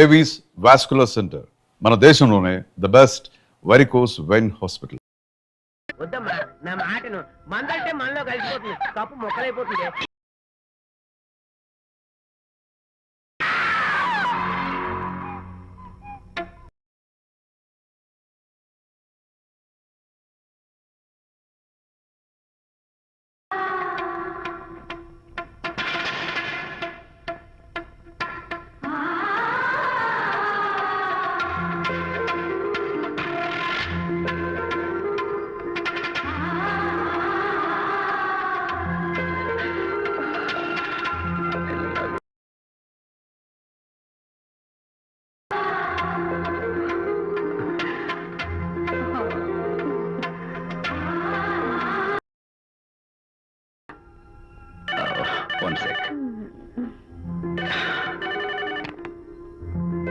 Avis vascular centre మన దేశంలోనే the best varicose vein hospital. వద్దమ్మా నా మాటను మందంటే మనలో కలిసిపోతుంది, కప్పు మొక్కలైపోతుంది.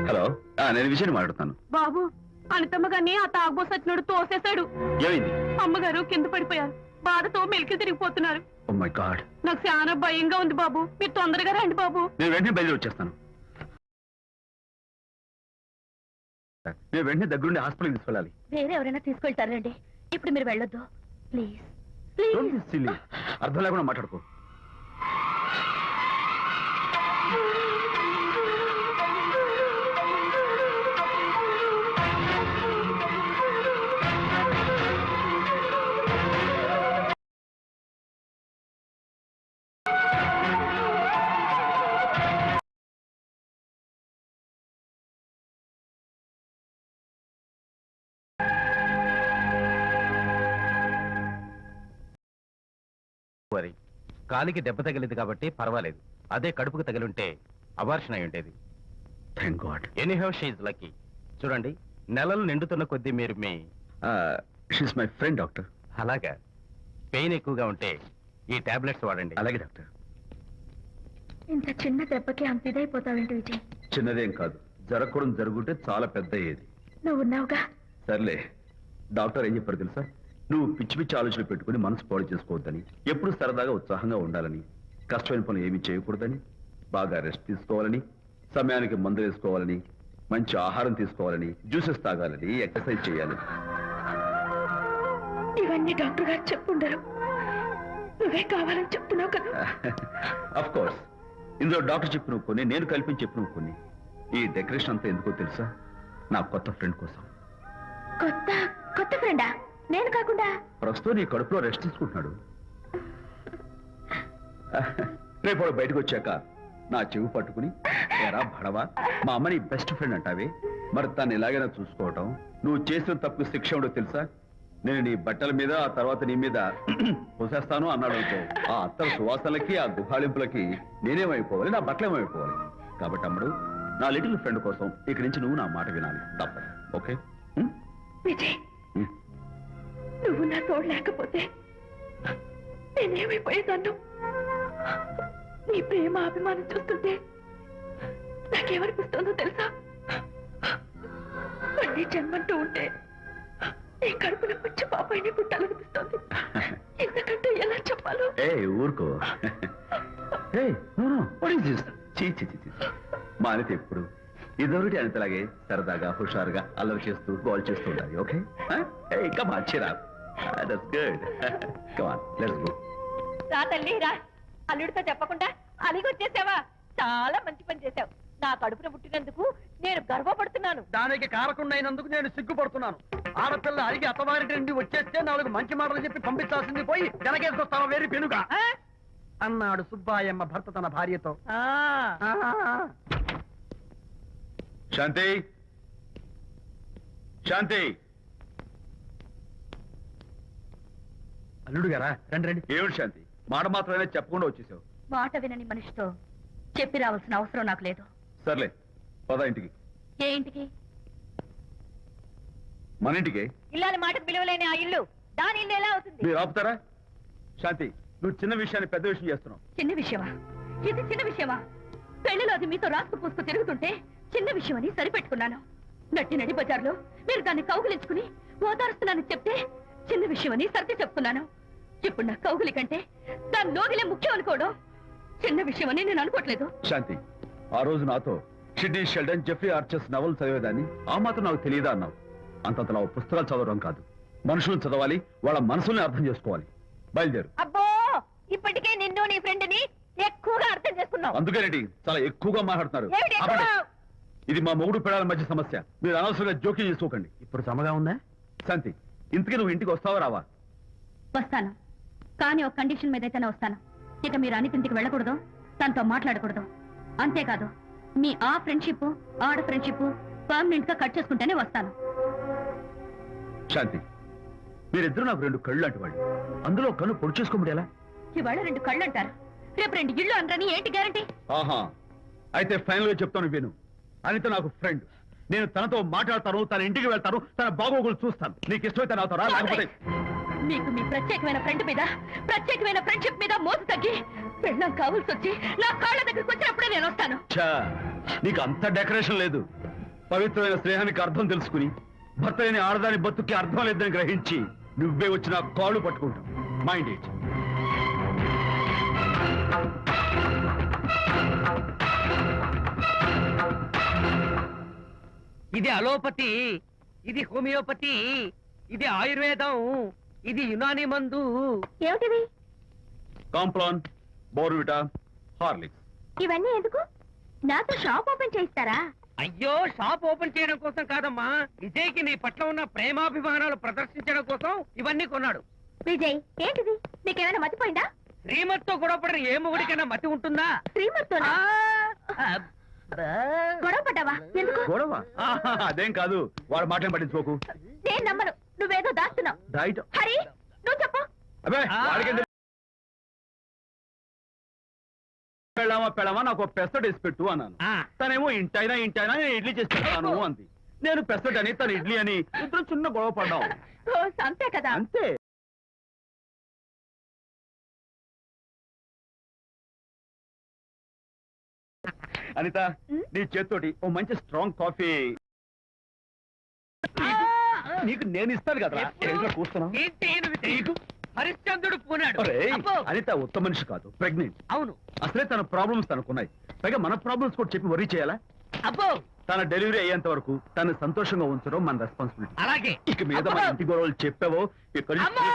హలో, నేను విజయ్ మాట్లాడుతాను. బాబు, అనితమ్మ గారిని ఆ తాగుబోసు వచ్చినాడు తోసేశాడు. ఏమైంది? అమ్మగారు కింద పడిపోయారు, బాధతో మెలికి తిరిగిపోతున్నారు. ఓ మై గాడ్, నాకు చాలా భయంగా ఉంది బాబు, మీరు తొందరగా రండి బాబు. నేను వెంటనే బయలుదేరి వచ్చేస్తాను. నేను వెంటనే దగ్గరుండి హాస్పిటల్కి తీసుకెళ్ళాలి. వేరే ఎవరైనా తీసుకెళ్తారండి, ఇప్పుడు మీరు వెళ్ళొద్దు ప్లీజ్. Don't be silly. అర్థం లేకుండా మాట్లాడుకో. కాలికి దెబ్బ తగిలింది కాబట్టి పర్వాలేదు, అదే కడుపుకు తగిలింటే అబార్షన్ అయి ఉండేది. Thank God. Anyhow she is lucky. చూడండి, నెలలు నిండుతున్న కొద్దీ మీరు మీ షీస్ మై ఫ్రెండ్ డాక్టర్. అలాగా, పెయిన్ ఎక్కువగా ఉంటే ఈ టాబ్లెట్స్ వాడండి. అలాగే డాక్టర్. ఇంత చిన్న దెబ్బకి అంత ఇదైపోతావేంటి విజయ్? చిన్నదేం కాదు, జరగకూడదు జరుగుంటే చాలా పెద్ద అయ్యేది. నువ్వు ఉన్నావుగా. సర్లే, డాక్టర్ ఏం చెప్పారు తెలుసా? నువ్వు పిచ్చి పిచ్చి ఆలోచనలు పెట్టుకుని మనసు పాడు చేసుకోవద్దని, ఎప్పుడు సరదాగా ఉత్సాహంగా ఉండాలని, కష్టమైన పనులు ఏమీ చేయకూడదని, బాగా రెస్ట్ తీసుకోవాలని, సమయానికి మందులు వేసుకోవాలని, మంచి ఆహారం తీసుకోవాలని, జ్యూసెస్ తాగాలని, ఎక్సర్సైజ్ చేయాలని. ఇవన్నీ డాక్టర్ గారు చెప్పుండరు, నువ్వే కావాలని చెప్తున్నావు కదా. అఫ్ కోర్స్, ఇందులో డాక్టర్ చెప్పినవి కొన్ని, నేను కల్పించి చెప్పినవి కొన్ని. ఈ డెకరేషన్ అంతా ఎందుకో తెలుసా? నా కొత్త ఫ్రెండ్ కోసం. కొత్త కొత్త ఫ్రెండా? నేను కాకుండా? ప్రస్తుతం నీ కడుపులో రెస్ట్ తీసుకుంటున్నాడు. రేపు వాడు బయటకు వచ్చాక నా చెవి పట్టుకుని, ఎరా భడవా, మా అమ్మని బెస్ట్ ఫ్రెండ్ అంటావే, మరి తను ఎలాగైనా చూసుకోవటం, నువ్వు చేసిన తప్పు శిక్ష ఉండో తెలుసా? నేను నీ బట్టల మీద, ఆ తర్వాత నీ మీద పోసేస్తాను అన్నాడు అనుకో, ఆ అత్తల సువాసనలకి, ఆ గుహాళింపులకి నేనేమైపోవాలి, నా బట్టలేమైపోవాలి. కాబట్టి అమ్ముడు, నా లిటిల్ ఫ్రెండ్ కోసం ఇక్కడి నుంచి నువ్వు నా మాట వినాలి, తప్పదు. ఓకే విజయ్, నువ్వు నా తోడు లేకపోతే నేనేమైపోయేదాన్ను. నీ ప్రేమ అభిమానం చూస్తుంటే నాకేమనిపిస్తుందో తెలుసా? మళ్ళీ జన్మంటూ ఉంటే నీ కడుపున వచ్చి పాపాయిని పుట్టాలనిపిస్తోంది. ఇంతకంటే ఎలా చెప్పాలో? ఏ ఊరుకో. మా అనిత ఎప్పుడు ఇదొకటి అనితలాగే సరదాగా హుషారుగా అల్లరి చేస్తూ గోల్ చేస్తూ ఉండాలి. Okay, come on, cheer up. That's good. Come on, let's go. రా తల్లి రా, అల్లుడితో చెప్పకుండా అలిగొచ్చేసావా? చాలా మంచి పని చేశావు. నా కడుపున పుట్టినందుకు నేను గర్వపడుతున్నాను. దానికి కారకుండైనందుకు నేను సిగ్గుపడుతున్నాను. ఆడపిల్ల అడిగి అత్తవారి నుండి వచ్చేస్తే 4 మంచి మాటలు చెప్పి పంపించాల్సింది పోయి వెనకేసుకొస్తావా వేరు పెనుగా అన్నాడు సుబ్బాయమ్మ భర్త తన భార్యతో. శాంతి, శాంతి. అల్లుడు గారా, రండి రండి. ఏమిటి శాంతి, మాట మాత్రమే చెప్పకుండా వచ్చేసావు? మాట వినని మనిషితో చెప్పి రావాల్సిన అవసరం నాకు లేదు. సర్లే, పద ఇంటికి. ఏ ఇంటికి? మన ఇంటికి. ఇల్లాలి మాటకు విలువలేని ఆ ఇల్లు దాని ఇల్లు ఎలా అవుతుంది? మీరు ఆపుతారా? శాంతి, నువ్వు చిన్న విషయాన్ని పెద్ద విషయం చేస్తున్నావు. చిన్న విషయమా? ఇది చిన్న విషయమా? పెళ్లిలో అది మీతో రాసుకు పూసుకు తిరుగుతుంటే చిన్న విషయమని సరిపెట్టుకున్నాను. నట్టి నడి బజార్లో మీరు దాన్ని కౌగులించుకుని ఓదారుస్తున్నానని చెప్తే చిన్న విషయమని సర్ది చెప్తున్నాను. ఇప్పుడు నా కౌగులి కంటే దాని లోగిలే ముఖ్యం అనుకోవడం చిన్న విషయమని నేను అనుకోవట్లేదు. శాంతి, ఆ రోజు నాతో Sidney Sheldon, Jeffrey Archer's novel చదివేదాన్ని ఆ మాత్రం నాకు తెలియదా అన్నావు. అంతంతలా పుస్తకాలు చదవడం కాదు, మనుషులను చదవాలి, వాళ్ళ మనసుల్ని అర్థం చేసుకోవాలి. బయలుదేరు. అబ్బో ఇప్పటికే నిన్ను నీ ఫ్రెండ్ ని ఎక్కువగా అర్థం చేసుకున్నావు. అందుకేనండి చాలా ఎక్కువగా మాట్లాడుతున్నారు. ఏమిటి ఎక్కువ? ఆపండి. ఇది మా మొగుడు పిల్లల మధ్య సమస్య, మీరు అనవసరంగా జోక్యం చేసుకోకండి. ఇప్పుడు సమగా ఉందా? శాంతి, ఇంతకీ నువ్వు ఇంటికి వస్తావా రావా? వస్తాను, కానీ ఒక కండిషన్ మీద అయితేనే వస్తాను. ఇక మీరు అనితింటికి వెళ్ళకూడదు, తనతో మాట్లాడకూడదు. అంతేకాదు మీ ఆ ఫ్రెండ్షిప్ ఆడ ఫ్రెండ్షిప్ పర్మనెంట్ గా కట్ చేసుకుంటేనే వస్తాను. శాంతి, మీరిద్దరు నాకు 2 కళ్ళు లాంటి వాళ్ళు. అందులో కన్ను పొడి చేసుకోమడి ఎలా? ఇవాళ 2 కళ్ళు అంటారు, రేపు 2 ఇళ్ళు అంటారని ఏంటి గ్యారంటీ? ఆహా, అయితే ఫైనల్ గా చెప్తాను విను. అనిత నాకు ఫ్రెండ్, నేను తనతో మాట్లాడతాను, తన ఇంటికి వెళ్తాను, తన బాగోగులు చూస్తాను. నీకు ఇష్టమైతే నాతో రా, లేకపోతే మీకు మీ ప్రత్యేకమైన ఫ్రెండ్ మీద ప్రత్యేకమైన ఫ్రెండ్షిప్ మీద మోసు తగ్గి పెళ్ళం కావాల్సి వచ్చి నా కాళ్ళ దగ్గరికి వచ్చినప్పుడే నేను వస్తాను. ఛా, నీకు అంత డెకరేషన్ లేదు. పవిత్రమైన స్నేహానికి అర్థం తెలుసుకుని భర్త లేని ఆడదాని బతుక్కి అర్థం లేదని గ్రహించి నువ్వే వచ్చి నా కాళ్ళు పట్టుకుంటావు. Mind it. ఇది అలోపతి, ఇది హోమియోపతి, ఇది ఆయుర్వేదం, ఇది యునాని మందు. ఏమిటివి? Complan, Bournvita, Horlicks. ఇవన్నీ ఎందుకు? నాతో షాప్ ఓపెన్ చేయిస్తారా? అయ్యో, షాప్ ఓపెన్ చేయడం కోసం కాదమ్మా, విజయ్కి నీ పట్ల ఉన్న ప్రేమాభిమానాలు ప్రదర్శించడం కోసం ఇవన్నీ కొన్నాడు. విజయ్, ఏంటిది? నీకేమైనా మతిపోయిందా? శ్రీమతితో గొడవపడిన ఏ మొగుడికైనా మతి ఉంటుందా? శ్రీమతితో గొడవ పడ్డావా? ఎందుకు? గొడవ? ఆహా, అదేం కాదు. వాడు మాటలు పట్టించుకోకు. నేను నమ్మను, నువ్వేదో దాస్తున్నావు. డైట్. హరి, నువ్వు చెప్పు. అబ్బే, వాడికి పెళ్ళామా నాకు ఒక పెసట్ వేసి పెట్టు అన్నాను. తనేమో ఇంటైనా నేను ఇడ్లీ చేసి పెడతాను అంది. నేను పెసట్ అని, తను ఇడ్లీ అని, ఇద్దరు చిన్న గొడవ పడ్డాం. ఓ, అంతే కదా. అంతే. అనిత, నీ చేత్తోటి ఓ మంచి స్ట్రాంగ్ కాఫీ నీకు నేను ఇస్తాను కదా. కూస్తున్నావు? ఏంటి ఈయన హరిశ్చంద్రుడు పూనాడు. అబ్బో. అనిత ఉత్తమ మనిషి కాదు, ప్రెగ్నెంట్. అవును. అసలే తన ప్రాబ్లమ్స్ తనకున్నాయి, పైగా మన ప్రాబ్లమ్స్ కూడా చెప్పి వరీ చేయాలా? అబ్బో, తన డెలివరీ అయ్యేంత వరకు తను సంతోషంగా ఉంచడం మన రెస్పాన్సిబిలిటీ. అలాగే. ఇక మీద మన అబ్బో. ఇంటి గొడవలు చెప్పావో అమ్మో.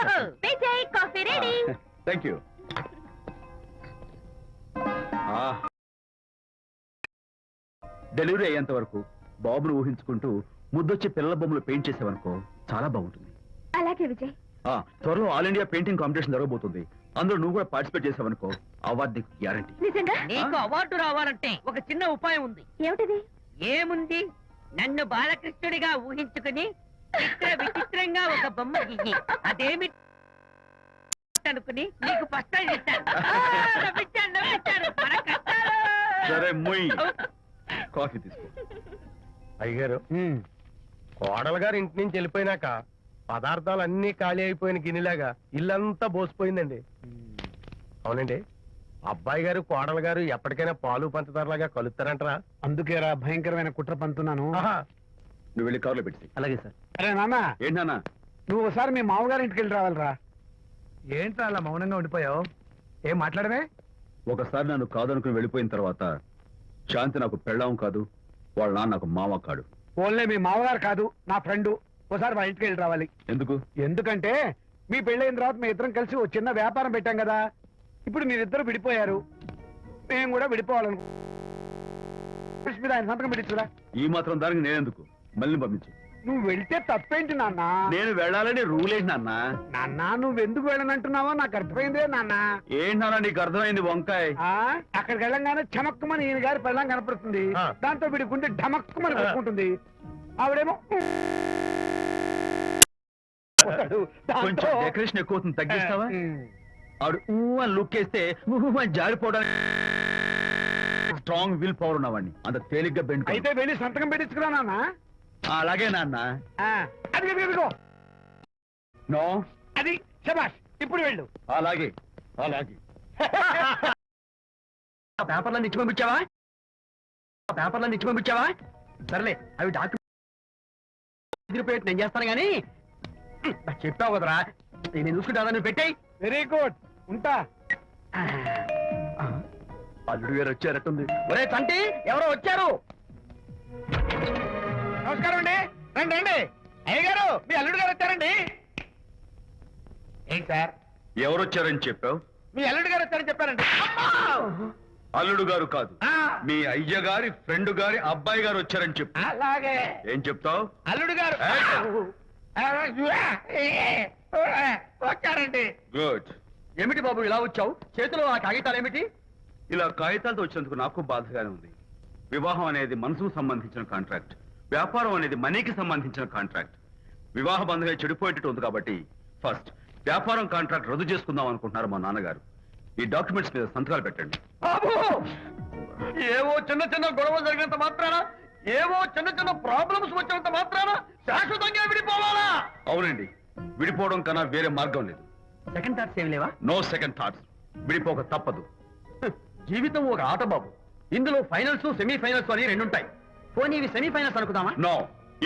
Vijay, coffee ready. Thank you. Delivery అయ్యేంత వరకు బాబును ఊహించుకుంటూ ముద్దొచ్చి పిల్లల బొమ్మలు పెయింట్ చేసావనుకో చాలా బాగుంటుంది. అలాగే విజయ్. త్వరలో ఆల్ ఇండియా పెయింటింగ్ కాంపిటీషన్ జరగబోతుంది. అందులో నువ్వు కూడా పార్టిసిపేట్ చేసావనుకో అవార్డు నీకు గ్యారంటీ. నిజంగా? నీకు అవార్డు రావాలంటే ఒక చిన్న ఉపాయం ఉంది. ఏమిటిది? ఏముంది, నన్ను బాలకృష్ణుడిగా ఊహించుకుని విచిత్రంగా ఒక బొమ్మ గీయి, అదేమి అనుకుని నీకు ఫస్ట్ ప్రైజ్ ఇస్తాను. నవ్వించాను. మన కష్టాలు. సరే మొయ్, కాఫీ తీసుకో. అయ్యగారు, కోడలు గారు ఇంటి నుంచి వెళ్ళిపోయినాక పదార్థాలు అన్ని ఖాళీ అయిపోయిన గిన్నెలాగా ఇల్లంతా బోసిపోయిందండి. అవునండి, అబ్బాయి గారు కోడలు గారు ఎప్పటికైనా పాలు పంచదారలాగా కలుస్తారంటరా? అందుకేరా భయంకరమైన కుట్ర పంతున్నాను. నువ్వు వెళ్ళి కారులో పెట్టి. అలాగే సార్. అరే నాన్న, ఏంటన్నా? నువ్వు ఒకసారి మీ మామగారి ఇంటికి వెళ్ళి రావాలిరా. ఏంట్రా అలా మౌనంగా ఉండిపోయావు? ఏం మాట్లాడమే? ఒకసారి నన్ను కాదనుకుని వెళ్ళిపోయిన తర్వాత శాంతి నాకు పెళ్ళాం కాదు, వాళ్ళ నాన్న నాకు మామ కాడు. ఓన్లే మీ మామగారు కాదు, నా ఫ్రెండ్. ఒకసారి మా ఇంటికి వెళ్ళి రావాలి. ఎందుకు? ఎందుకంటే మీ పెళ్ళైన తర్వాత మీ ఇద్దరం కలిసి ఓ చిన్న వ్యాపారం పెట్టాం కదా. ఇప్పుడు మీరిద్దరు విడిపోయారు, మేము కూడా విడిపోవాలను. మీద ఆయన సంతకం పెట్టించురా. ఈ మాత్రం దానికి నేనెందుకు? మళ్ళీ పంపించు. నువ్వు వెళ్తే తప్పేంటి నాన్న? నేను వెళ్ళాలని రూల్ ఏంటి నాన్న? నాన్న, నువ్వు ఎందుకు వెళ్ళనంటున్నావో నాకు అర్థమైందే నాన్న. ఏంటి నాన్న నీకు అర్థమైంది వంకాయ? అక్కడికి వెళ్ళంగానే చమక్కుమని ఈయన గారి పెళ్ళం కనపడుతుంది. దాంతో వీడి గుండె ఢమక్కుమని కొట్టుకుంటుంది. ఆవిడేమో కొంచెం డెకరేషన్ ఎక్కువ అవుతుంది, తగ్గిస్తావా? ఆవిడ అని లుక్ వేస్తే అని జారిపోవడానికి స్ట్రాంగ్ విల్ పవర్ ఉన్నవాడిని, అంత తేలిగ్గా బెండ్. అయితే వెళ్ళి సంతకం పెట్టించుకురా నాన్న. అలాగే నాన్న. అది ఇదిగో. నో, అది శబాష్. ఇప్పుడు వెళ్ళు. అలాగే అలాగే. పేపర్లను ఇచ్చి పంపించావా? పేపర్లను ఇచ్చి పంపించావా? సర్లే, అవి డాక్యుమెంట్ నేను చేస్తాను గానీ చెప్పావు కదరా, నేను చూసుకుంటా. నువ్వు పెట్టాయి. వెరీ గుడ్, ఉంటా. అల్లుడు గారు వచ్చారట్టుంది. ఒరే తంటి, ఎవరో వచ్చారు. నమస్కారం అండి. రండి రండి. అయ్య గారు, మీ అల్లుడు గారు వచ్చారండి. ఏంటి సార్, ఎవరొచ్చారని చెప్పావు? మీ అల్లుడు గారు వచ్చారని చెప్పారండి. అల్లుడు గారు కాదు, ఆ, మీ అయ్య గారి ఫ్రెండ్ గారి అబ్బాయి గారు వచ్చారని చెప్పు. అలాగే ఏం చెప్తావు? అల్లుడు గారు వచ్చారండి. గుడ్. ఏమిటి బాబు ఇలా వచ్చావు? చేతిలో ఆ కాగితాలు ఏమిటి? ఇలా కాగితాలతో వచ్చినందుకు నాకు బాధగానే ఉంది. వివాహం అనేది మనసుకు సంబంధించిన కాంట్రాక్ట్, వ్యాపారం అనేది మనీకి సంబంధించిన కాంట్రాక్ట్. వివాహ బంధంగా చెడిపోయేటట్టు ఉంది కాబట్టి ఫస్ట్ వ్యాపారం కాంట్రాక్ట్ రద్దు చేసుకుందాం అనుకుంటున్నారు మా నాన్నగారు. ఈ డాక్యుమెంట్స్ మీద సంతకాలు పెట్టండి. బాబు, ఏవో చిన్న చిన్న గొడవలు జరిగినంత మాత్రాన, ఏవో చిన్న చిన్న ప్రాబ్లమ్స్ వచ్చినంత మాత్రాన శాశ్వతంగా విడిపోవాలా? అవునండి, విడిపోవడం కన్నా వేరే మార్గం లేదు. సెకండ్ థాట్స్ ఏమి లేవా? No second thoughts. విడిపోక తప్పదు. జీవితం ఒక ఆట బాబు. ఇందులో ఫైనల్స్ సెమీఫైనల్స్ అని రెండుంటాయి. పోనీ ఇవి సెమీఫైనల్స్ అనుకుందామా? నో,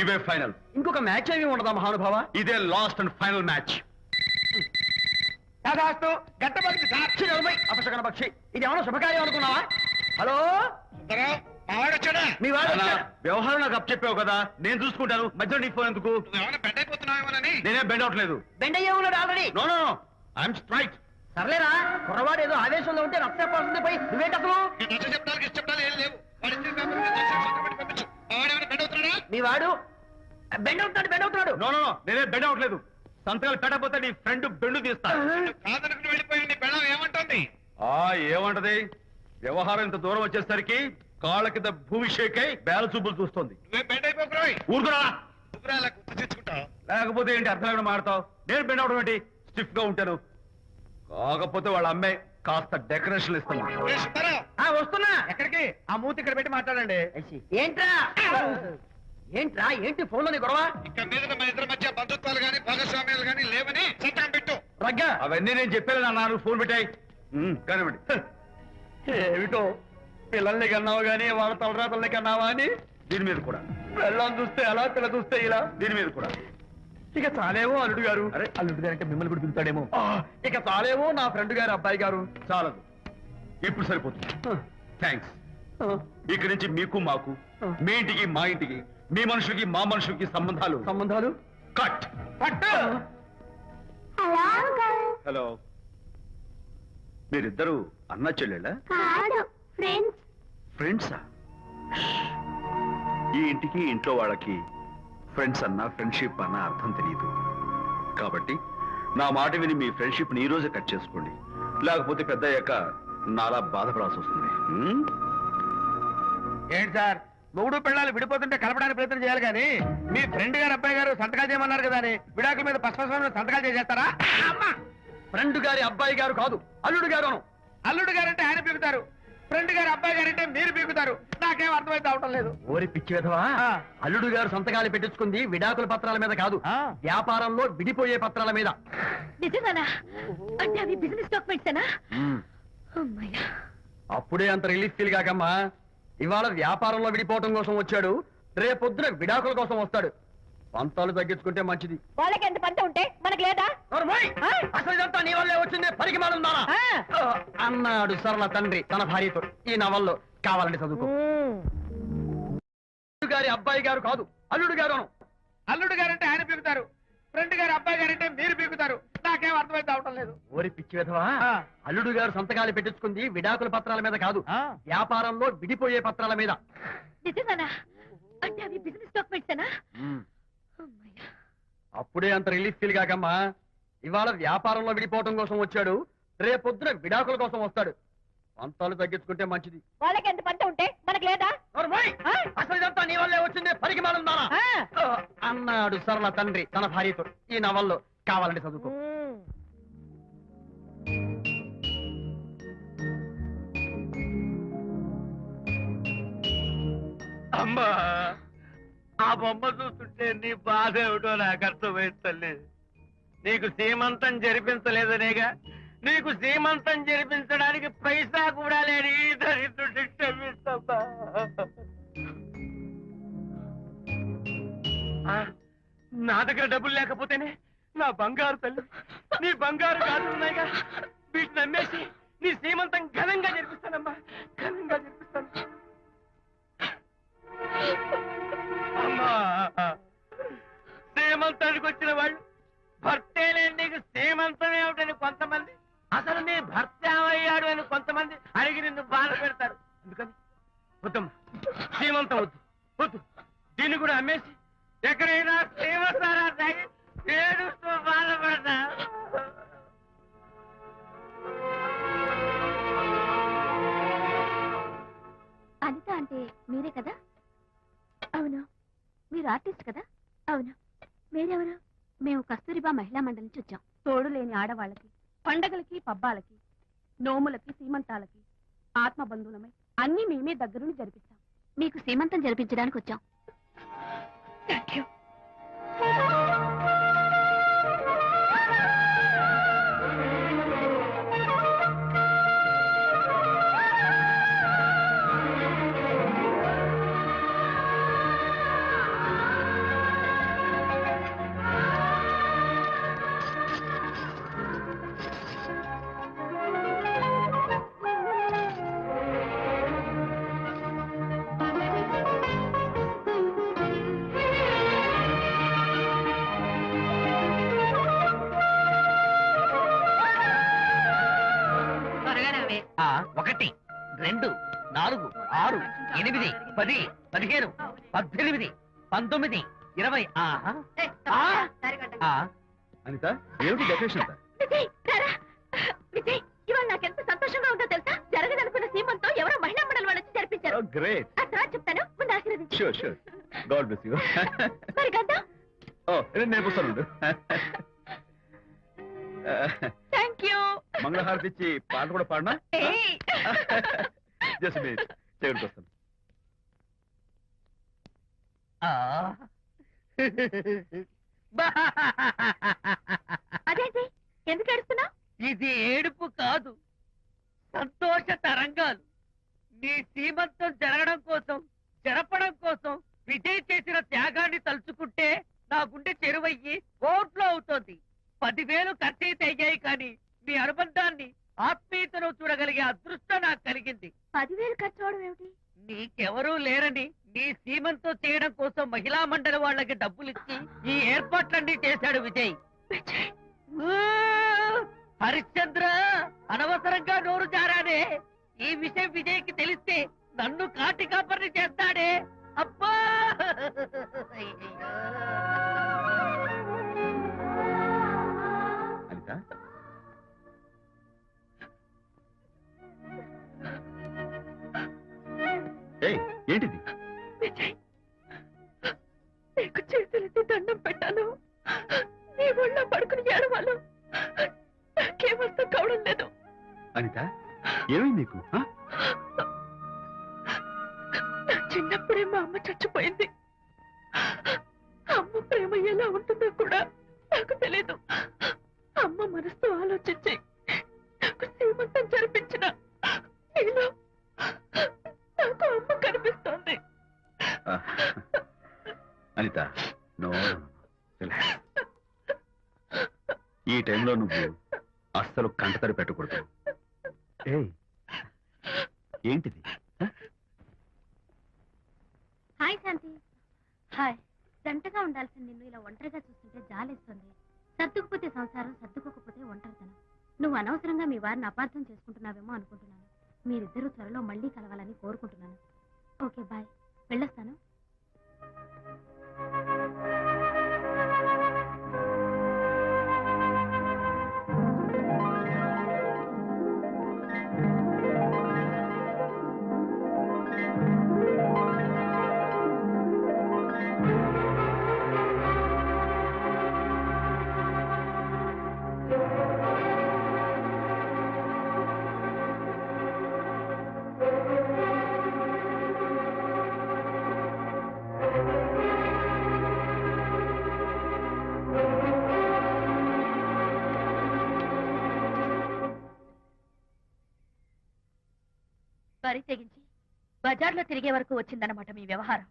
ఇవే ఫైనల్. ఇంకొక మ్యాచ్ ఏమి ఉండదా మహానుభావ? ఇదే లాస్ట్ అండ్ ఫైనల్ మ్యాచ్. దాదాస్తు గట్టబడి సాక్షి నలభై అపశకన పక్షి. ఇది ఏమైనా శుభకార్యం అనుకున్నావా? హలో, మావాడు వచ్చాడా? మీ వాడు నాన్న, వచ్చాడా? వ్యవహారం నాకు అప్ చెప్పావు కదా, నేను చూసుకుంటాను. మధ్యలో నీ ఫోన్ ఎందుకు? ఏమైనా బెడ్ అయిపోతున్నావేమోనని. నేనే బెండ్ అవట్లేదు. బెండ్ అయ్యే ఉన్నాడు already. No no, I'm straight. సర్లేరా, కుర్రవాడు ఏదో ఆవేశంలో ఉంటే రక్త చెప్పాల్సింది పోయి నువ్వేంటి అసలు? నీ నచ్చ చెప్తానికి ఇష్టపడాలి ఏం లేవు. వాడి ఇచ్చిన పేపర్ మీద సంతకం పెట్టి పంపించు. మావాడు ఏమైనా బెడ్ అవుతున్నాడా? మీ వాడు బెండ్ అవుతున్నాడు, బెండ్ అవుతున్నాడు. నో నో, నేనే బెండ్ అవట్లేదు. సంతకాలు పెట్టకపోతే నీ ఫ్రెండ్ బెండు తీస్తా. కాదనుకుని వెళ్ళిపోయి నీ బెళ్ళం ఏమంటుంది? ఏమంటది? వ్యవహారం ఇంత దూరం వచ్చేసరికి కాళ్ళ కింద భూమి షేక్ అయి బేల చూపులు చూస్తుంది. నువ్వే బెడ్ అయిపోకురాయి. ఊరుకురా. నువ్వురా అలా గుర్తు తెచ్చుకుంటావు. లేకపోతే ఏంటి అర్థం లేకుండా మాడతావు? నేను బెండ్ అవడం ఏంటి? స్టిఫ్ గా ఉంటాను. కాకపోతే వాళ్ళ అమ్మాయి కాస్త డెకరేషన్ ఇస్తాను. ఏ సుబ్బారావు, వస్తున్నా. ఎక్కడికి? ఆ మూతి ఇక్కడ పెట్టి మాట్లాడండి. ఏంట్రా ఏంట్రా ఏంటి ఫోన్ లోని గొడవ? ఇక మీద మన ఇద్దరి మధ్య బంధుత్వాలు గాని భాగస్వామ్యాలు గాని లేవని సంతకం పెట్టు. రగ్గా అవన్నీ నేను చెప్పాను అన్నారు. ఫోన్ పెట్టాయి కానివ్వండి. ఏమిటో పిల్లల్ని కన్నావు గానీ వాళ్ళ తలరాతల్ని కన్నావా అని. దీని మీద కూడా, పిల్లల్ని చూస్తే అలా, పిల్ల చూస్తే ఇలా. దీని మీద కూడా. ఇక చాలేమో అల్లుడు గారు. అరే, అల్లుడు గారు అంటే మిమ్మల్ని కూడా పిలుతాడేమో. ఇక చాలేమో నా ఫ్రెండ్ గారు అబ్బాయి గారు. చాలదు, ఇప్పుడు సరిపోతుంది. థ్యాంక్స్. ఇక్కడి నుంచి మీకు మాకు, మీ ఇంటికి మా ఇంటికి, మీ మనుషులకి మా మనుషులకి సంబంధాలు సంబంధాలు కట్. పట్టు. హలో, మీరిద్దరు అన్నా చెల్లెళ్ళా? ఫ్రెండ్సా? ఈ ఇంటికి ఇంట్లో వాళ్ళకి ఫ్రెండ్స్ అన్నా ఫ్రెండ్షిప్ అన్నా అర్థం తెలియదు. కాబట్టి నా మాట విని మీ ఫ్రెండ్షిప్ ని ఈ రోజే కట్ చేసుకోండి. లేకపోతే పెద్ద అయ్యాక నాలా బాధపడాల్సి వస్తుంది. ఏంటి సార్, మొగుడు పిల్లలు విడిపోతుంటే కలపడానికి ప్రయత్నం చేయాలి కానీ మీ ఫ్రెండ్ గారు అబ్బాయి గారు సంతకాలు చేయమన్నారు కదా అని విడాకుల మీద పశ్చిమ సంతకాలు చేసేస్తారా? ఫ్రెండ్ గారి అబ్బాయి గారు కాదు, అల్లుడు గారు. అల్లుడు గారంటే ఆయన పీకుతారు, ఫ్రెండ్ గారు అబ్బాయి గారంటే మీరు పీకుతారు. నాకేం అర్థమైతే అవటం లేదు. ఓరి పిచ్చి విధవా, ఆ. అల్లుడు గారు సంతకాలు పెట్టించుకుంది విడాకుల పత్రాల మీద కాదు, ఆ. వ్యాపారంలో విడిపోయే పత్రాల మీద. నిజంగానా? అంటే అవి బిజినెస్ డాక్యుమెంట్సేనా? అమ్మయ్యా. అప్పుడే అంత రిలీఫ్ ఫీల్ కాకమ్మా. ఇవాళ వ్యాపారంలో విడిపోవటం కోసం వచ్చాడు, రేపొద్దున విడాకుల కోసం వస్తాడు. పంతాలు తగ్గించుకుంటే మంచిది. వాళ్ళకి ఎంత పంట ఉంటే మనకు లేదా? నోర్మోయ్! అసలు ఇదంతా నీ వల్లే వచ్చిందే, పనికి మాలుందానా అన్నాడు సరళ తండ్రి తన భార్యతో. ఈ నవల్లో కావాలంటే చదువుకో. అల్లుడు గారి అబ్బాయి గారు కాదు, అల్లుడు గారు. అల్లుడు గారంటే ఆయన పీకుతారు, ఫ్రెండ్ గారు అబ్బాయి గారంటే మీరు పీకుతారు. నాకేం అర్థమైతే అవటం లేదు. ఓరి పిచ్చి విధవా, ఆ. అల్లుడు గారు సంతకాలు పెట్టించుకుంది విడాకుల పత్రాల మీద కాదు, ఆ. వ్యాపారంలో విడిపోయే పత్రాల మీద. నిజంగానా? అంటే అవి బిజినెస్ డాక్యుమెంట్సేనా? అమ్మయ్యా. అప్పుడే అంత రిలీఫ్ ఫీల్ కాకమ్మా. ఇవాళ వ్యాపారంలో విడిపోవటం కోసం వచ్చాడు, రేపొద్దున విడాకుల కోసం వస్తాడు. పంతాలు తగ్గించుకుంటే మంచిది. వాళ్ళకి ఎంత పంట ఉంటే మనకు లేదా? నోర్మోయ్! ఆ? అసలు ఇదంతా నీ వల్లే వచ్చిందే, పనికి మాలుందానా అన్నాడు సరళ తండ్రి తన భార్యతో. ఈ నవల్లో కావాలంటే చదువుకో. అమ్మా, ఆ బొమ్మ చూస్తుంటే నీ బాధ ఏమిటో నాకు అర్థమైంది తల్లి. నీకు సీమంతం జరిపించలేదనేగా, నీకు సీమంతం జరిపించడానికి పైసా కూడా లేని ఈ దరిద్రుడిని క్షమిస్తమ్మా. నా దగ్గర డబ్బులు లేకపోతేనే నా బంగారు తల్లి, నీ బంగారు గాజులు ఉన్నాయిగా, వీటిని అమ్మేసి నీ సీమంతం ఘనంగా జరిపిస్తానమ్మా, ఘనంగా జరిపిస్తాను. అమ్మా సేమంతానికి వచ్చిన వాళ్ళు భర్తే లేని నీకు సేమంతం ఏమిటని కొంతమంది, అసలు నీ భర్త ఏమయ్యాడు అని కొంతమంది అడిగి నిన్ను బాధ పెడతారు. అందుకని వద్దమ్మా, శ్రీమంతం వద్దు వద్దు. దీన్ని కూడా అమ్మేసి ఎక్కడైనా శ్రీమసారా తాగి ఏడుస్తూ బాధపడతా. అనిత అంటే మీరే కదా? అవును. మీరు ఆర్టిస్ట్ కదా? అవును. మీరెవరు? మేము కస్తూరిబా మహిళా మండలి నుంచి వచ్చాం. తోడు లేని ఆడవాళ్ళకి, పండగలకి, పబ్బాలకి, నోములకి, సీమంతాలకి ఆత్మ బంధువులమై అన్ని మేమే దగ్గరుండి జరిపిస్తాం. మీకు సీమంతం జరిపించడానికి వచ్చాం. Thank you. ఆ 1 2 4 6 8 10 15 18 19 20. అనిత ఏమిటి డెకరేషన్ అంతా? విజయ్, రారా. విజయ్, ఇవాళ నాకెంత సంతోషంగా ఉందో తెలుసా? జరగదనుకున్న సీమంతో ఎవరో మహిళా మండలి వాళ్ళు వచ్చి జరిపించారు. గ్రేట్. ఆ తర్వాత చెప్తాను, ముందు ఆశీర్వదించు. Sure sure. God bless you. మరి గంధం. ఓ నేను వస్తాను. Thank you. మంగళహారతి ఇచ్చి పాట కూడా పాడనా? జస్ట్ మినిట్, చేయడానికి వస్తాను. అదేంటి, ఎందుకు ఏడుస్తున్నావు? ఇది ఏడుపు కాదు, సంతోష తరంగాలు. నీ సీమంతం జరగడం కోసం, జరపడం కోసం విజయ్ చేసిన త్యాగాన్ని తలుచుకుంటే నా గుండె చెరువయ్యి ఓట్లో అవుతోంది. 10,000 ఖర్చయితే అయ్యాయి, కానీ మీ అనుబంధాన్ని, ఆత్మీయతను చూడగలిగే అదృష్టం నాకు కలిగింది. 10,000 ఖర్చు అవడం ఏమిటి? నీకెవరూ లేరని నీ సీమంతం చేయడం కోసం మహిళా మండలి వాళ్ళకి డబ్బులిచ్చి ఈ ఏర్పాట్లన్నీ చేశాడు విజయ్. ఊ! హరిశ్చంద్ర, అనవసరంగా నోరు జారానే. ఈ విషయం విజయ్కి తెలిస్తే నన్ను కాటి కాపర్ని చేస్తాడే. అబ్బా! అనిత ఏయ్, ఏంటిది? విజయ్, నీకు చేతులెత్తి దండం పెట్టాను. నీ ఒళ్ళో పడుకుని ఏడవాలు నాకేమర్థం కావడం లేదు. అనిత ఏమైంది నీకు? నా చిన్నప్పుడే మా అమ్మ చచ్చిపోయింది. అమ్మ ప్రేమ ఎలా ఉంటుందో కూడా నాకు తెలీదు. అమ్మ మనసుతో ఆలోచించి నాకు సీమంతం జరిపించిన నీలో నాకు అమ్మ కనిపిస్తోంది. అనిత నో, ఈ టైంలో నువ్వు అస్సలు కంటతడి పెట్టకూడదు. ఏయ్, ఏంటిది? హాయ్ శాంతి. హాయ్. జంటగా ఉండాల్సిన నిన్ను ఇలా ఒంటరిగా చూస్తుంటే జాలేస్తుంది. సర్దుకుపోతే సంసారం, సర్దుకోకపోతే ఒంటరితనం. నువ్వు అనవసరంగా మీ వారిని అపార్థం చేసుకుంటున్నావేమో అనుకుంటున్నాను. మీరిద్దరూ త్వరలో మళ్ళీ కలవాలని కోరుకుంటున్నాను. Okay, bye. వెళ్ళొస్తాను. వరి తెగించి బజార్లో తిరిగే వరకు వచ్చిందన్నమాట మీ వ్యవహారం.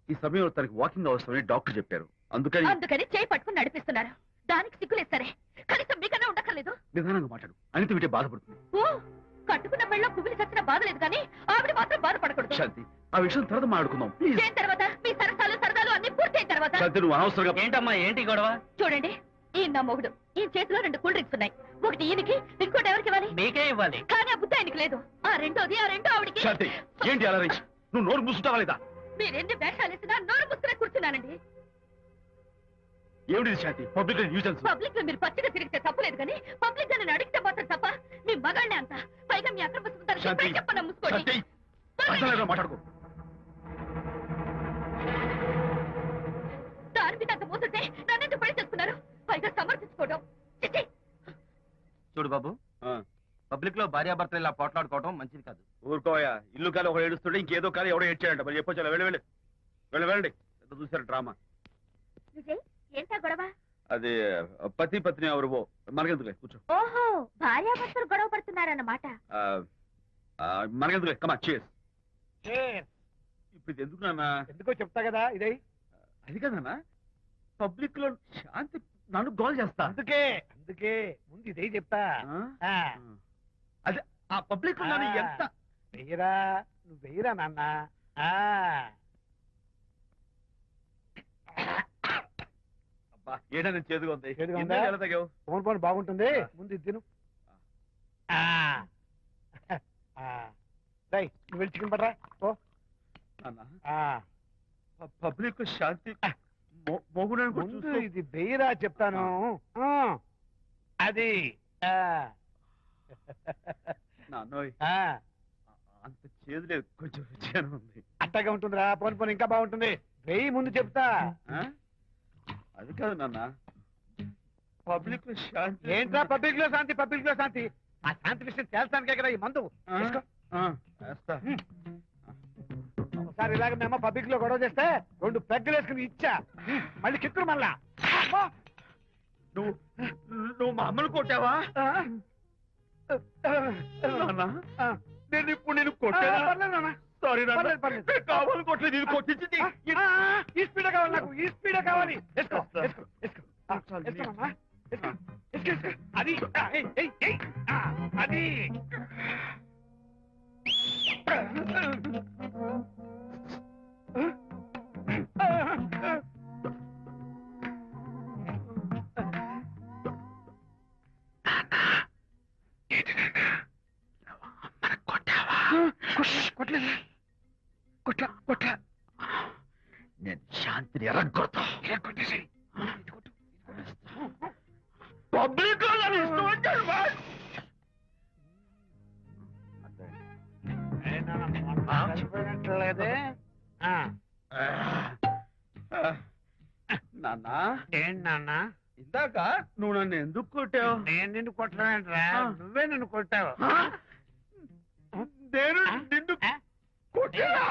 ఈ సమయంలో తనకి వాకింగ్ అవసరమని డాక్టర్ చెప్పారు. అందుకని చేయి పట్టుకుని నడిపిస్తున్నారు. దానికి సిగ్గులేదు సరే, కనీసం మీకన్నా ఉండక్కర్లేదు. నిదానంగా మాట్లాడు. అనిత వింటే బాధపడుతుంది. ఓ, కట్టుకున్న పెళ్ళ కుమిలి చచ్చిన బాధ లేదు కానీ ఆవిడ మాత్రం బాధపడకూడదు. శాంతి, ఆ విషయం తర్వాత మాట్లాడుకుందాం ప్లీజ్. చేయిన తర్వాత మీ సరసాలు సరదాలు అన్ని పూర్తయిన తర్వాత శాంతి నువ్వు అనవసరంగా ఏంటమ్మా ఏంటి గొడవ? చూడండి ఈయన నా మొగుడు ఈ చేతిలో 2 కూల్ డ్రింక్స్ ఉన్నాయి. ఒకటి ఈయనకి, ఇంకోటి ఎవరికి ఇవ్వాలి? మీకే ఇవ్వాలి. కానీ ఆ బుద్ధి ఆయనకి లేదు. ఆ రెండో ఆవిడికి. శాంతి ఏంటి అలా రేయ్? నువ్వు నోరు మూసుకుంటావా లేదా? మీరెన్ని వేషాలు వేసినా నోరు పుస్తకం కూర్చున్నానండి. ఏమిటి శాంతి పబ్లిక్ న్యూజెన్స్? పబ్లిక్ లో మీరు పచ్చిగా తిరిగితే తప్పలేదు కానీ పబ్లిక్ గా నన్ను అడిగితే మాత్రం తప్ప. మీ మగాళ్ళే అంత. పైగా మీ అక్రమ శాంతి చెప్పన ముసుకోండి. శాంతి అసలు మాట్లాడుకో. దాని మీద అంత మోసంటే నన్నెందుకు పడి చేస్తున్నారు? పైగా సమర్థించుకోవడం చిచ్చి. చూడు బాబు, పబ్లిక్ లో భార్యాభర్తలు ఇలా పోట్లాడుకోవడం మంచిది కాదు. ఊరుకోయా, ఇల్లు కాలి ఒకడు ఏడుస్తుంటే ఇంకేదో కాలి ఎవడో ఏడ్చాడంట. మరి చెప్పొచ్చు వెళ్ళండి చూసారు డ్రామా. విజయ్ ఏంటా గొడవ? అది పతి పత్ని ఎవరు మనకెందుకులే కూర్చో. ఓహో భార్యాభర్తలు గొడవ పడుతున్నారన్నమాట. మనకెందుకులే కమా చేస్. ఇప్పుడు ఇది ఎందుకు నాన్న? ఎందుకో చెప్తా కదా ఇదే. అది కదన్నా పబ్లిక్ లో శాంతి నన్ను గోల్ చేస్తా. అందుకే ముందు ఇదే చెప్తా. ఆ? అదే ఆ పబ్లిక్ లో నన్ను ఎంత వెయ్యరా, నువ్వు వెయ్యరా నాన్న. ఏంటని చేదుగా ఉంది. చేదుగా ఉందా? ఎలా తగ్గావు? ఫోన్ బాగుంటుంది. ముందు ఇది తిను. నువ్వు వెళ్ళి చికెన్ పడరా. ఓ పబ్లిక్ శాంతి మొగుడని కూడా ముందు చూస్తూ- ఇది వెయ్యరా చెప్తాను. అది నాన్నోయ్ అంత చేదు లేదు, కొంచెం రుచిగానే ఉంది. అట్టగా ఉంటుందిరా. పోను ఇంకా బాగుంటుంది. వెయ్యి ముందు చెప్తా. ఆ? అది కాదు నాన్న, పబ్లిక్ లో శాంతి ఏంట్రా పబ్లిక్ లో శాంతి? పబ్లిక్ లో శాంతి ఆ శాంతి విషయం తేల్చానికే కదా ఈ మందు. ఆ? తీసుకో. ఆ, వేస్తా. ఒకసారి ఇలాగ మేము పబ్లిక్ లో గొడవ చేస్తే 2 పెగ్గలు వేసుకుని ఇచ్చా. మళ్ళీ కిక్కురు మళ్ళా. నువ్వు మా అమ్మను కొట్టావా నాన్న? నేను ఇప్పుడు నేను కొట్టానా? పర్లేదు నాన్న. సారీ నాన్న, పర్లేదు, పర్లేదు. నేను కావాలని కొట్టలేదు, ఇది కొట్టించింది. ఈ స్పీడే కావాలి నాకు. ఈ స్పీడే కావాలి. వేసుకో, వేసుకో, వేసుకో. వేసుకోమమ్మా. వేసుకో, వేసుకో, వేసుకో. అది ఏయ్, ఏయ్, ఏయ్. అది కొట్టలేదు. కొట్ల నేను శాంతిని ఎరగొడతా. కొట్టేసి పబ్లిక్ లో నన్ను ఇష్టం వచ్చాడు బాస్. చనిపోయినట్లేదే. నాన్న ఏంటి నాన్న? ఇందాక నువ్వు నన్ను ఎందుకు కొట్టావు? నేను నిన్ను కొట్టలేంట్రా. నువ్వే నన్ను కొట్టావు. నేను నిన్ను కొట్టానా?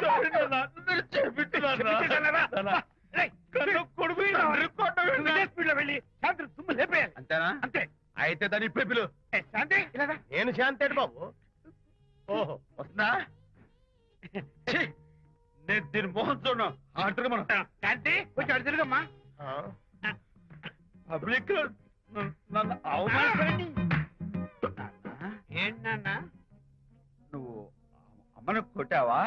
సారీ నాన్న, నన్ను చేపిస్తున్నాను నాన్న. కన్ను కొడుకు తండ్రి కొట్టవేంటి? స్పీడ్ లో వెళ్ళి శాంతి తుమ్ము లేపేయాలి. అంతేనా? అంతే. అయితే దాని ఇప్పుడే పిలు. శాంతి ఇలా రా. నేను శాంతేడు బాబు. ఓహో వస్తుందా? ఛీ, నేను దీని మోహన్ చూడను. ఆర్డర్ మనం శాంతి కొంచెం అటు తిరుగమ్మా. పబ్లిక్ లో నన్ను అవమానిస్తానండి. ఏంటి నాన్న? నువ్వు అమ్మను కొట్టావా?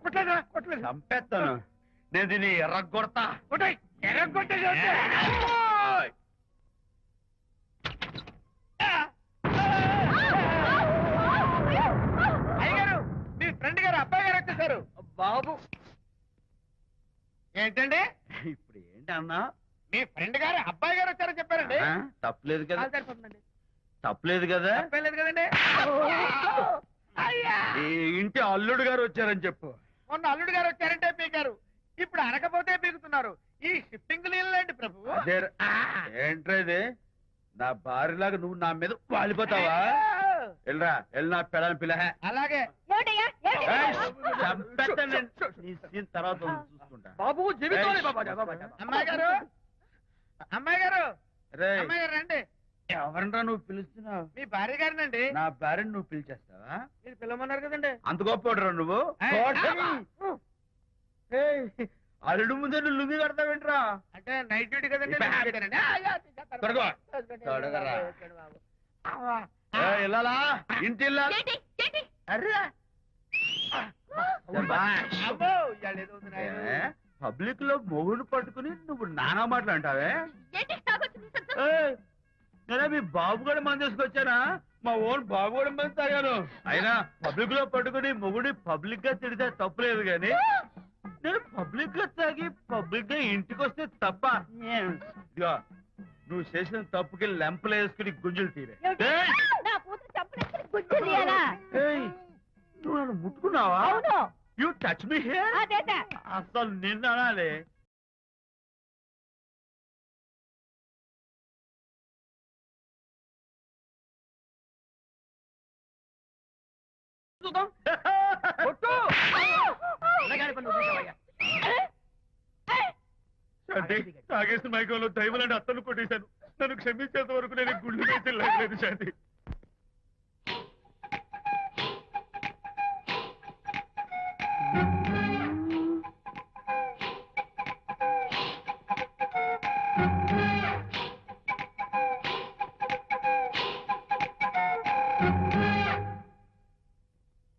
కొట్టలేదా? కొట్టలేదు. చంపేస్తాను. నేను దీన్ని ఎర్రగొడతా. కొట్టాయి. ఎర్రగొట్టేది వద్దు. అయ్యగారు, మీ ఫ్రెండ్ గారు అబ్బాయి గారు వచ్చేసారు. బాబు ఏంటండి? ఇప్పుడు ఏంటి అన్నా? మీ ఫ్రెండ్ గారు అబ్బాయి గారు వచ్చారని చెప్పారండి. తప్పలేదు కదా? కాలు సరిపోతుందండి. తప్పలేదు కదా? తప్పలేదు కదండి. ఈ ఇంటి అల్లుడు గారు వచ్చారని చెప్పు. మొన్న అల్లుడు గారు వచ్చారంటే పీకారు. ఇప్పుడు అనకపోతే పీకుతున్నారు. ఈ షిఫ్టింగ్ నీళ్ళండి ప్రభు. అదే ఏంట్రా ఇది? నా భార్యలాగా నువ్వు నా మీద వాలిపోతావా? వెళ్ళరా, వెళ్ళి నా పెళ్ళని పిల్ల. అలాగే. నీ సీన్ తర్వాత చూసుకుంటా. బాబు జీవితం. అమ్మాయి గారు, అమ్మాయి గారు, రేయ్, అమ్మాయి గారు రండి. ఎవరినరా నువ్వు పిలుస్తున్నావు? మీ భార్య గారినండి. నా భార్యను నువ్వు పిలిచేస్తావా? మీరు పిల్లమన్నారు కదండి. అంత గొప్ప నువ్వు? ఏయ్, అల్లుడు ముందే నువ్వు లుంగి కడతావేంట్రా? అంటే నైట్ డ్యూటీ కదండి. తొడగో. తొడగరా. ఏయ్, ఇల్లాలా? ఇంటి ఇల్లా? ఏంటి ఏంటి? అర్రా పబ్లిక్ లో మొగుడు పట్టుకుని నువ్వు నానా మాటలు అంటావే ఏంటి తాగొచ్చింది సంతోష్? ఏయ్, నేనే మీ బాబు కూడా మంది తీసుకొచ్చానా? మా ఓన్ బాబు కూడా మంది తాగాను. అయినా పబ్లిక్ లో పట్టుకుని మొగుడి పబ్లిక్ గా తిడితే తప్పులేదు గాని నేను పబ్లిక్ గా తాగి పబ్లిక్ గా ఇంటికి వస్తే తప్ప. ఇదిగో నువ్వు చేసిన తప్పుకి లెంపలు వేసుకుని గుంజులు తీరే. ఏయ్, నా కూతురు చంపలేసుకుని గుజ్జు తీయాలా? ఏయ్, నువ్వు నన్ను ముట్టుకున్నావా? అవును. You touch me here? అదేదా? అసలు నిన్ను అనాలి. చూద్దాం. కొట్టు. పిల్లగాడి పనులు చూసావయ్యా. శాంతి, తాగేసిన మైకంలో దైవలాంటి అత్తను కొట్టేశాను. నన్ను క్షమించేంత వరకు నేను ఈ గుళ్ళు వేసి లేదు శాంతి.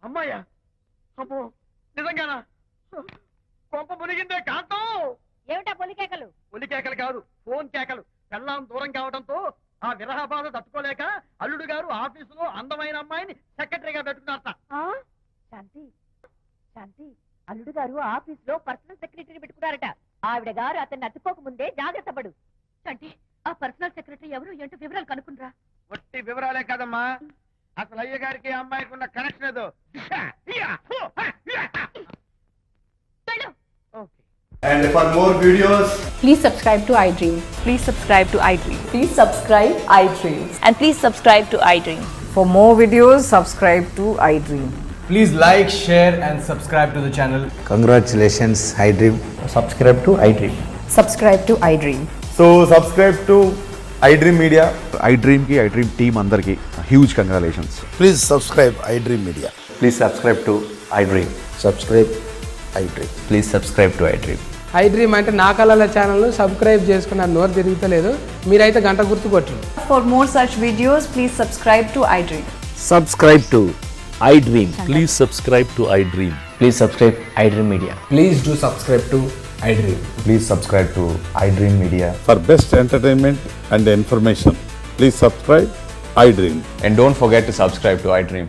అమ్మాయ్యా, అమ్మో, నిజంగానా? కొంప మునిగిందే కాంతం. ఏమిటా పొలికేకలు? ఒలి కేకలు కాదు, ఫోన్ కేకలు. పెళ్ళాం దూరం కావడంతో ఆ విరహ బాధ తట్టుకోలేక అల్లుడు గారు ఆఫీసులో అందమైన అమ్మాయిని సెక్రటరీగా పెట్టుకున్నారట. శాంతి శాంతి, అల్లుడు గారు ఆఫీస్ లో పర్సనల్ సెక్రటరీ పెట్టుకున్నారట. ఆవిడ గారు అతన్ని అతుక్కోక ముందే జాగ్రత్త పడు. శాంతి, ఆ పర్సనల్ సెక్రటరీ ఎవరు ఏంటో వివరాలు కనుక్కునరా. ఒట్టి వివరాలే కదమ్మా, అసలు అయ్య గారికి అమ్మాయికి ఉన్న కనెక్షన్ ఏదో. వెళ్ళు. Okay. And for more videos, Please subscribe to iDream. Please subscribe to iDream. Please subscribe iDream. And please subscribe to iDream. For more videos, subscribe to iDream. please like, share, and subscribe to the channel. Congratulations, iDream. Subscribe to iDream. Subscribe to iDream. So, subscribe to iDream Media. iDream కి iDream team అందరికి huge congratulations. Please subscribe iDream Media. Please subscribe to iDream. Subscribe iDream. Please subscribe to iDream. iDream అంటే నా కళల channel subscribe చేసుకున్న నోరు తిరుగుతలేదు. మీరైతే గంట గుర్తు కొట్టండి. For more such videos, please subscribe to iDream. Subscribe to iDream. Please subscribe to iDream. Please subscribe iDream Media. Please do subscribe to iDream. Please subscribe to iDream Media. For best entertainment and information, please subscribe iDream. And don't forget to subscribe to iDream.